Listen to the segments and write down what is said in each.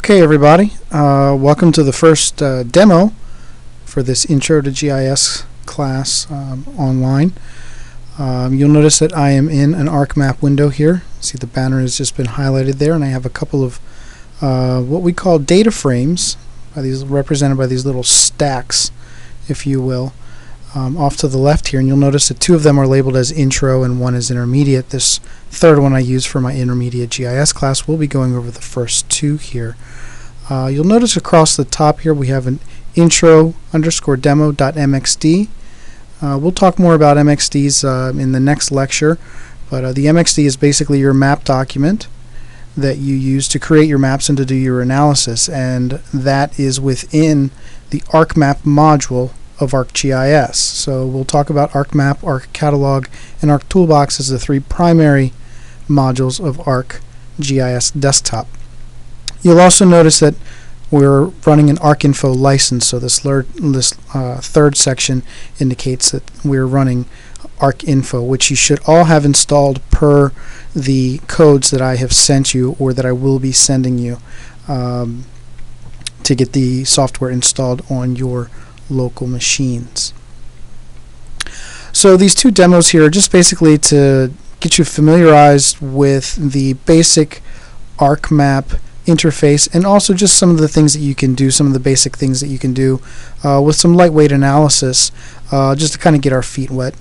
Okay, everybody, welcome to the first demo for this Intro to GIS class online. You'll notice that I am in an ArcMap window here. See, the banner has just been highlighted there, and I have a couple of what we call data frames, represented by these little stacks, if you will, off to the left here. And you'll notice that two of them are labeled as Intro and one is Intermediate. This third one I use for my Intermediate GIS class. We'll be going over the first two here. You'll notice across the top here we have an intro_demo.mxd. We'll talk more about MXDs in the next lecture, but the MXD is basically your map document that you use to create your maps and to do your analysis, and that is within the ArcMap module of ArcGIS. So we'll talk about ArcMap, ArcCatalog, and ArcToolbox as the three primary modules of ArcGIS Desktop. You'll also notice that we're running an ArcInfo license, so this third section indicates that we're running ArcInfo, which you should all have installed per the codes that I have sent you or that I will be sending you to get the software installed on your local machines. So these two demos here are just basically to get you familiarized with the basic ArcMap interface, and also just some of the things that you can do, some of the basic things that you can do with some lightweight analysis, just to kind of get our feet wet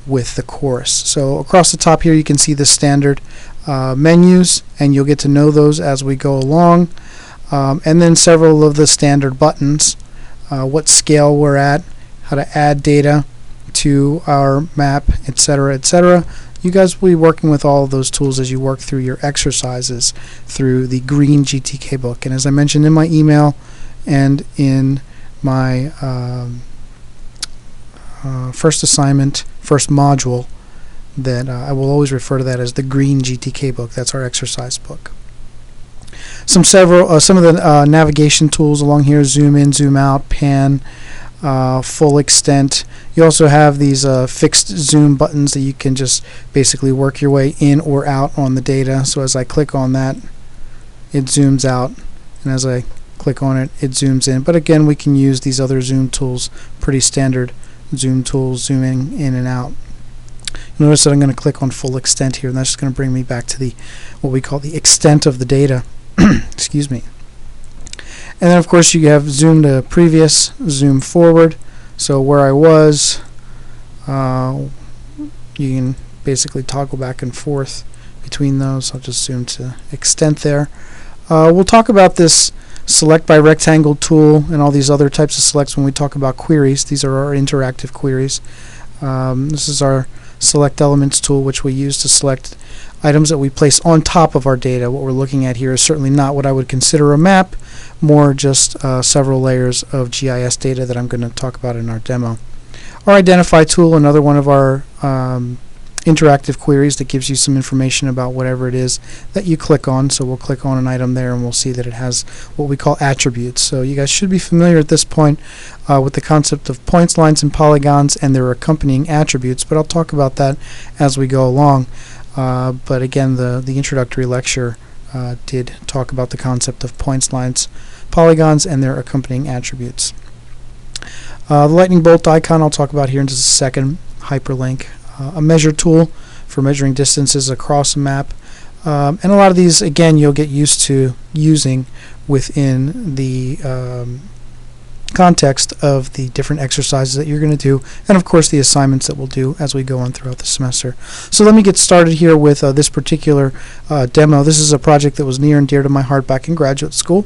with the course. So across the top here you can see the standard menus, and you'll get to know those as we go along, and then several of the standard buttons, what scale we're at, how to add data to our map, etc., etc. You guys will be working with all of those tools as you work through your exercises through the green GTK book. And as I mentioned in my email and in my first assignment, first module, that I will always refer to that as the green GTK book. That's our exercise book. Some of the navigation tools along here: zoom in, zoom out, pan, full extent. You also have these fixed zoom buttons that you can just basically work your way in or out on the data. So as I click on that, it zooms out, and as I click on it, it zooms in. But again, we can use these other zoom tools, pretty standard zoom tools, zooming in and out. Notice that I'm going to click on full extent here, and that's just going to bring me back to the what we call the extent of the data. Excuse me. And then of course you have zoom to previous, zoom forward. So where I was, you can basically toggle back and forth between those. I'll just zoom to extent there. We'll talk about this select by rectangle tool and all these other types of selects when we talk about queries. These are our interactive queries. This is our select elements tool, which we use to select items that we place on top of our data. What we're looking at here is certainly not what I would consider a map, more just several layers of GIS data that I'm going to talk about in our demo. Our identify tool, another one of our interactive queries that gives you some information about whatever it is that you click on. So we'll click on an item there and we'll see that it has what we call attributes. So you guys should be familiar at this point with the concept of points, lines, and polygons and their accompanying attributes, but I'll talk about that as we go along. But again, the introductory lecture did talk about the concept of points, lines, polygons, and their accompanying attributes. The lightning bolt icon I'll talk about here in just a second. Hyperlink. A measure tool for measuring distances across a map. And a lot of these, again, you'll get used to using within the context of the different exercises that you're going to do, and of course the assignments that we'll do as we go on throughout the semester. So let me get started here with this particular demo. This is a project that was near and dear to my heart back in graduate school.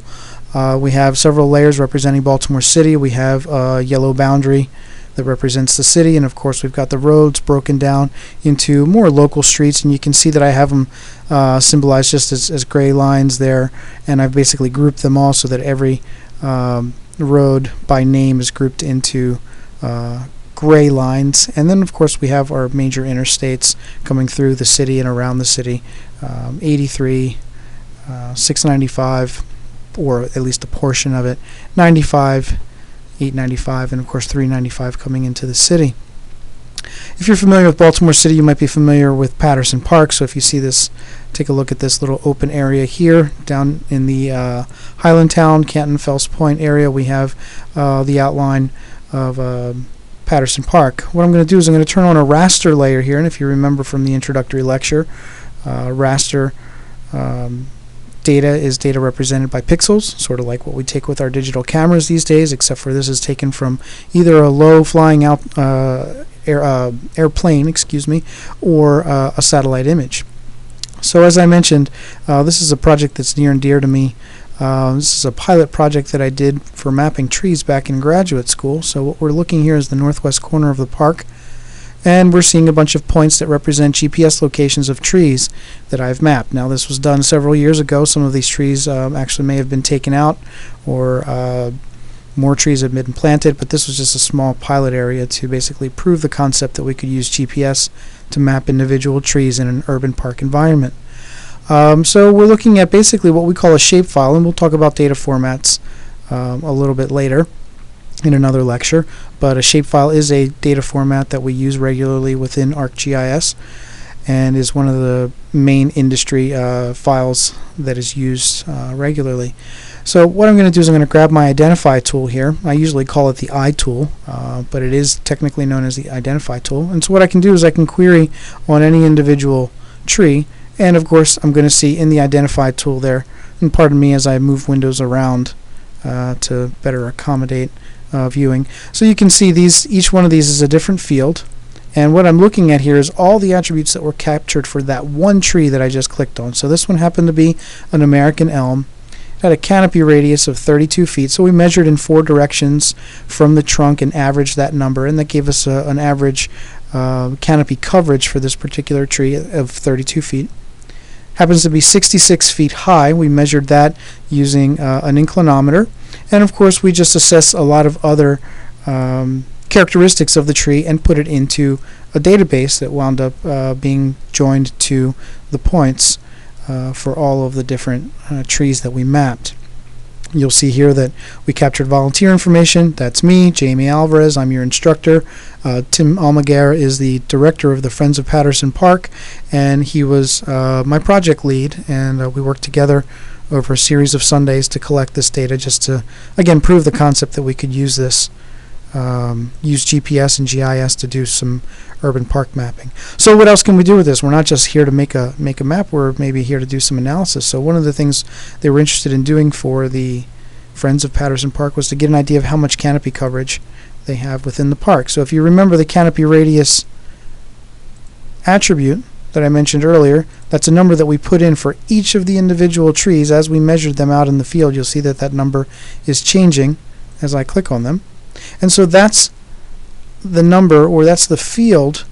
We have several layers representing Baltimore City. We have a yellow boundary that represents the city, and of course we've got the roads broken down into more local streets, and you can see that I have them symbolized just as gray lines there, and I've basically grouped them all so that every road by name is grouped into gray lines. And then of course we have our major interstates coming through the city and around the city, 83, 695, or at least a portion of it, 95, 895, and of course 395 coming into the city. If you're familiar with Baltimore City, you might be familiar with Patterson Park. So if you see this take a look at this little open area here down in the Highlandtown, Canton, Fells Point area. We have the outline of Patterson Park. What I'm going to do is I'm going to turn on a raster layer here, and if you remember from the introductory lecture, raster data is data represented by pixels, sort of like what we take with our digital cameras these days, except for this is taken from either a low flying out airplane, excuse me, or a satellite image. So as I mentioned, this is a project that's near and dear to me. This is a pilot project that I did for mapping trees back in graduate school. So what we're looking here is the northwest corner of the park, and we're seeing a bunch of points that represent GPS locations of trees that I've mapped. Now this was done several years ago. Some of these trees actually may have been taken out, or more trees have been planted, but this was just a small pilot area to basically prove the concept that we could use GPS to map individual trees in an urban park environment. So we're looking at basically what we call a shapefile, and we'll talk about data formats a little bit later in another lecture, but a shapefile is a data format that we use regularly within ArcGIS and is one of the main industry files that is used regularly. So what I'm going to do is I'm going to grab my Identify tool here. I usually call it the I tool, but it is technically known as the Identify tool. And so what I can do is I can query on any individual tree, and of course I'm going to see in the Identify tool there, and pardon me as I move windows around to better accommodate viewing. So you can see each one of these is a different field, and what I'm looking at here is all the attributes that were captured for that one tree that I just clicked on. So this one happened to be an American elm. It had a canopy radius of 32 feet, so we measured in 4 directions from the trunk and averaged that number, and that gave us an average canopy coverage for this particular tree of 32 feet. Happens to be 66 feet high. We measured that using an inclinometer, and of course we just assess a lot of other characteristics of the tree and put it into a database that wound up being joined to the points for all of the different trees that we mapped. You'll see here that we captured volunteer information. That's me, Jamie Alvarez. I'm your instructor. Tim Almaguer is the director of the Friends of Patterson Park, and he was my project lead, and we worked together over a series of Sundays to collect this data, just to again prove the concept that we could use this use GPS and GIS to do some urban park mapping. So what else can we do with this? We're not just here to make a map, we're maybe here to do some analysis. So one of the things they were interested in doing for the Friends of Patterson Park was to get an idea of how much canopy coverage they have within the park. So if you remember the canopy radius attribute that I mentioned earlier, that's a number that we put in for each of the individual trees. As we measured them out in the field, you'll see that that number is changing as I click on them. And so that's the number, or that's the field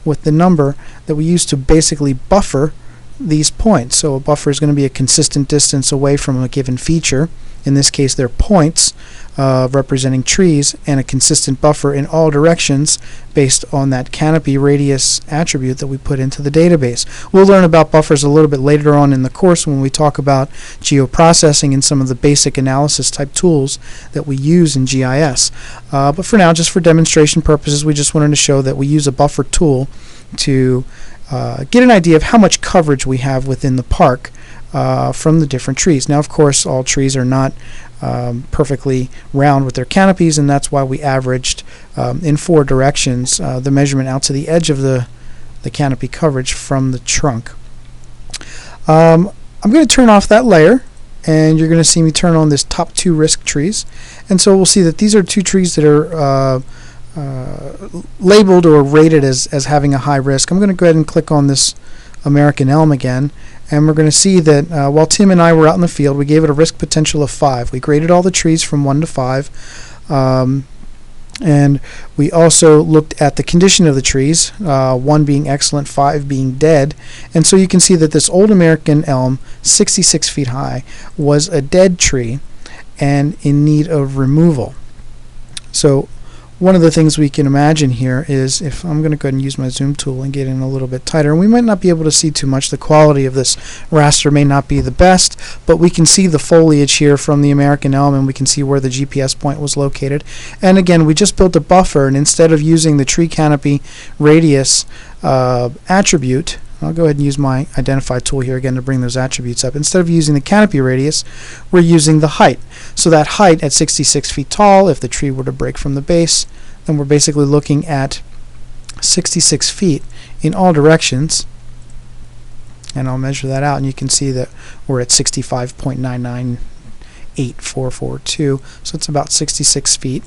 with the number that we use to basically buffer these points. So a buffer is going to be a consistent distance away from a given feature. In this case, they're points representing trees, and a consistent buffer in all directions based on that canopy radius attribute that we put into the database. We'll learn about buffers a little bit later on in the course when we talk about geoprocessing and some of the basic analysis type tools that we use in GIS. But for now, just for demonstration purposes, we just wanted to show that we use a buffer tool to get an idea of how much coverage we have within the park from the different trees. Now, of course, all trees are not perfectly round with their canopies, and that's why we averaged in 4 directions the measurement out to the edge of the canopy coverage from the trunk. I'm going to turn off that layer, and you're going to see me turn on this top 2 risk trees. And so we'll see that these are 2 trees that are labeled or rated as having a high risk. I'm going to go ahead and click on this American elm again, and we're going to see that while Tim and I were out in the field, we gave it a risk potential of 5. We graded all the trees from 1 to 5, and we also looked at the condition of the trees, 1 being excellent, 5 being dead. And so you can see that this old American elm, 66 feet high, was a dead tree and in need of removal. So one of the things we can imagine here is, if I'm going to go ahead and use my zoom tool and get in a little bit tighter, and we might not be able to see too much, the quality of this raster may not be the best, but we can see the foliage here from the American elm, and we can see where the GPS point was located. And again, we just built a buffer, and instead of using the tree canopy radius attribute I'll go ahead and use my identify tool here again to bring those attributes up. Instead of using the canopy radius, we're using the height. So that height at 66 feet tall, if the tree were to break from the base, then we're basically looking at 66 feet in all directions. And I'll measure that out, and you can see that we're at 65.998442, so it's about 66 feet.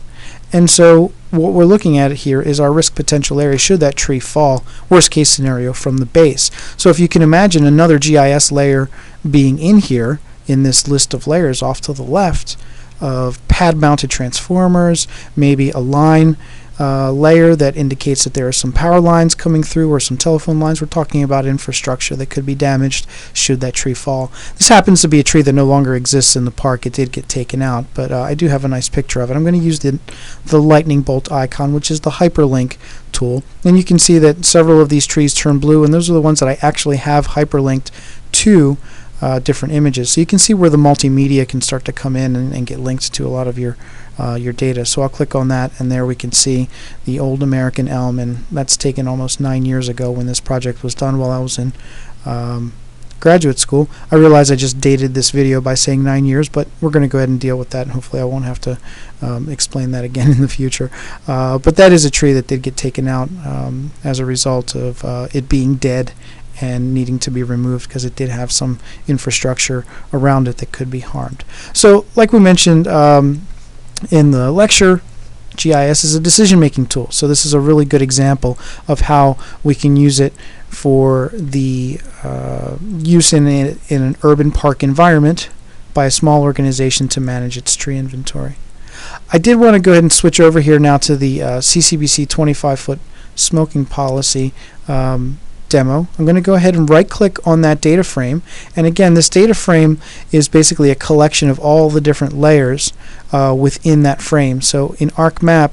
And so what we're looking at here is our risk potential area should that tree fall, worst case scenario, from the base. So if you can imagine another GIS layer being in here, in this list of layers off to the left, of pad-mounted transformers, maybe a line layer that indicates that there are some power lines coming through or some telephone lines. We're talking about infrastructure that could be damaged should that tree fall. This happens to be a tree that no longer exists in the park. It did get taken out, but I do have a nice picture of it. I'm going to use the lightning bolt icon, which is the hyperlink tool, and you can see that several of these trees turn blue, and those are the ones that I actually have hyperlinked to different images. So you can see where the multimedia can start to come in and get linked to a lot of your data. So I'll click on that, and there we can see the old American elm, and that's taken almost 9 years ago when this project was done while I was in graduate school. I realize I just dated this video by saying 9 years, but we're going to go ahead and deal with that, and hopefully I won't have to explain that again in the future. But that is a tree that did get taken out as a result of it being dead and needing to be removed because it did have some infrastructure around it that could be harmed. So like we mentioned in the lecture, GIS is a decision-making tool. So this is a really good example of how we can use it for the use in an urban park environment by a small organization to manage its tree inventory. I did want to go ahead and switch over here now to the CCBC 25-foot smoking policy demo. I'm going to go ahead and right-click on that data frame, and again, this data frame is basically a collection of all the different layers within that frame. So in ArcMap,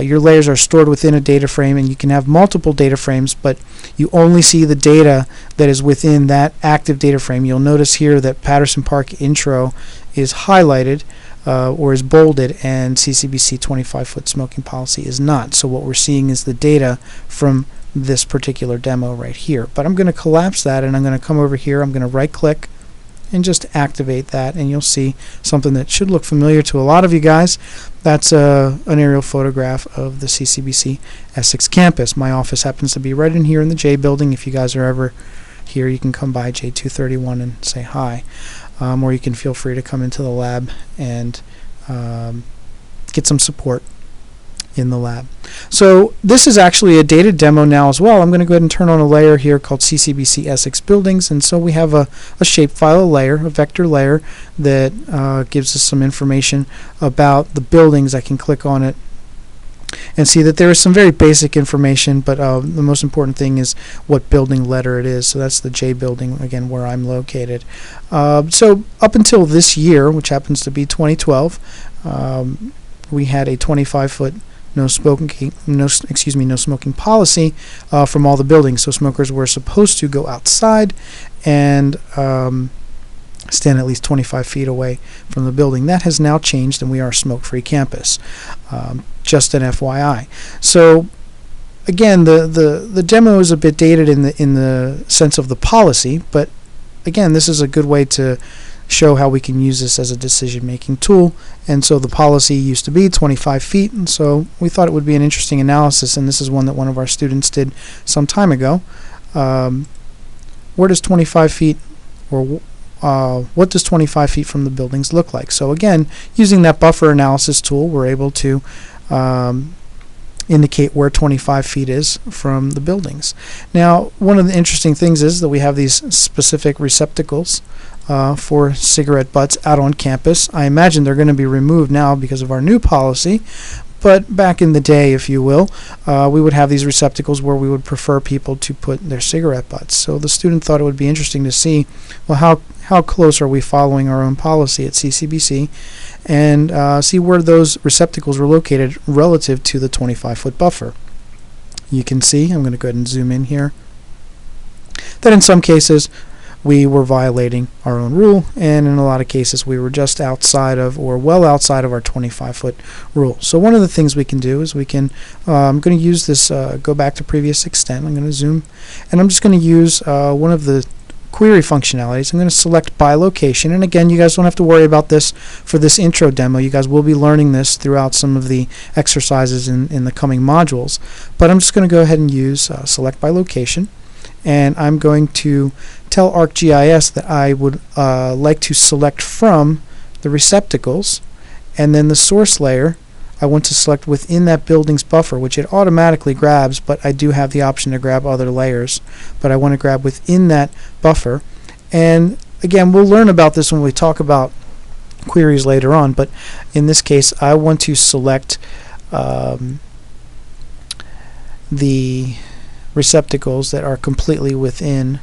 your layers are stored within a data frame, and you can have multiple data frames, but you only see the data that is within that active data frame. You'll notice here that Patterson Park Intro is highlighted or is bolded, and CCBC 25-foot smoking policy is not. So what we're seeing is the data from this particular demo right here. But I'm going to collapse that, and I'm going to come over here, I'm going to right click and just activate that, and you'll see something that should look familiar to a lot of you guys. That's an aerial photograph of the CCBC Essex campus. My office happens to be right in here in the J building. If you guys are ever here, you can come by J231 and say hi, or you can feel free to come into the lab and get some support in the lab. So this is actually a data demo now as well. I'm going to go ahead and turn on a layer here called CCBC Essex Buildings, and so we have a shapefile layer, a vector layer that gives us some information about the buildings. I can click on it and see that there is some very basic information, but the most important thing is what building letter it is. So that's the J building, again, where I'm located. So up until this year, which happens to be 2012, we had a 25-foot no smoking policy from all the buildings. So smokers were supposed to go outside and stand at least 25 feet away from the building. That has now changed, and we are a smoke-free campus. Just an FYI. So again, the demo is a bit dated in the sense of the policy, but again, this is a good way to show how we can use this as a decision-making tool. And so the policy used to be 25 feet, and so we thought it would be an interesting analysis, and this is one that one of our students did some time ago. Where does 25 feet, or what does 25 feet from the buildings look like? So again, using that buffer analysis tool, we're able to indicate where 25 feet is from the buildings. Now, one of the interesting things is that we have these specific receptacles for cigarette butts out on campus. I imagine they're going to be removed now because of our new policy, but back in the day, if you will, we would have these receptacles where we would prefer people to put their cigarette butts. So the student thought it would be interesting to see, well, how close are we following our own policy at CCBC, and see where those receptacles were located relative to the 25-foot buffer. You can see, I'm going to go ahead and zoom in here, that in some cases we were violating our own rule, and in a lot of cases we were just outside of, or well outside of, our 25-foot rule. So one of the things we can do is we can, I'm going to use this, go back to previous extent. I'm going to zoom, and I'm just going to use one of the query functionalities. I'm going to select by location, and again, you guys don't have to worry about this for this intro demo. You guys will be learning this throughout some of the exercises in the coming modules, but I'm just going to go ahead and use select by location, and I'm going to tell ArcGIS that I would like to select from the receptacles, and then the source layer I want to select within that building's buffer, which it automatically grabs, but I do have the option to grab other layers, but I want to grab within that buffer. And again, we'll learn about this when we talk about queries later on, but in this case I want to select the receptacles that are completely within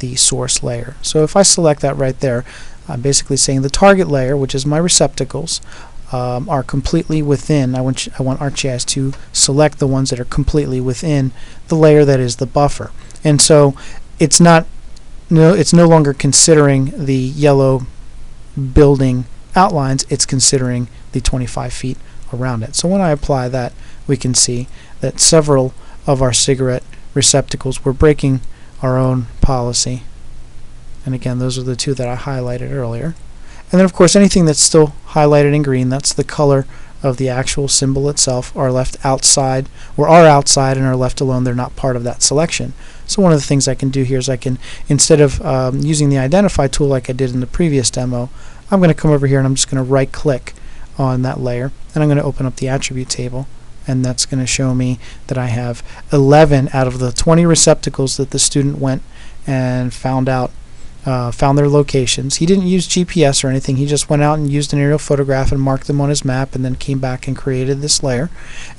the source layer. So if I select that right there, I'm basically saying the target layer, which is my receptacles, are completely within. I want ArcGIS to select the ones that are completely within the layer that is the buffer. And so it's no longer considering the yellow building outlines, it's considering the 25 feet around it. So when I apply that, we can see that several of our cigarette receptacles were breaking our own policy. And again, those are the two that I highlighted earlier. And then of course anything that's still highlighted in green, that's the color of the actual symbol itself, are left outside, or are outside and are left alone. They're not part of that selection. So one of the things I can do here is I can, instead of using the identify tool like I did in the previous demo, I'm going to come over here and I'm just going to right click on that layer, and I'm going to open up the attribute table, and that's going to show me that I have 11 out of the 20 receptacles that the student went and found their locations. He didn't use GPS or anything. He just went out and used an aerial photograph and marked them on his map, and then came back and created this layer.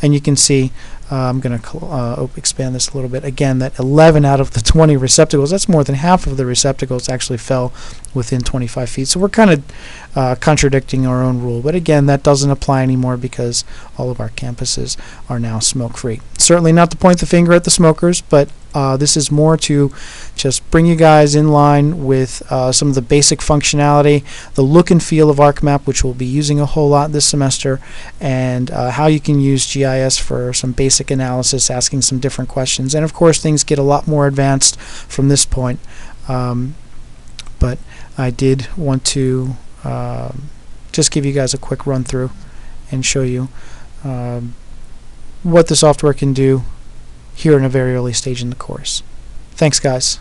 And you can see, I'm going to expand this a little bit again, that 11 out of the 20 receptacles, that's more than half of the receptacles, actually fell within 25 feet. So we're kind of contradicting our own rule, but again, that doesn't apply anymore because all of our campuses are now smoke-free. Certainly not to point the finger at the smokers, but this is more to just bring you guys in line with some of the basic functionality, the look and feel of ArcMap, which we'll be using a whole lot this semester, and how you can use GIS for some basic analysis, asking some different questions. And of course things get a lot more advanced from this point, but I did want to just give you guys a quick run through and show you what the software can do here in a very early stage in the course. Thanks guys.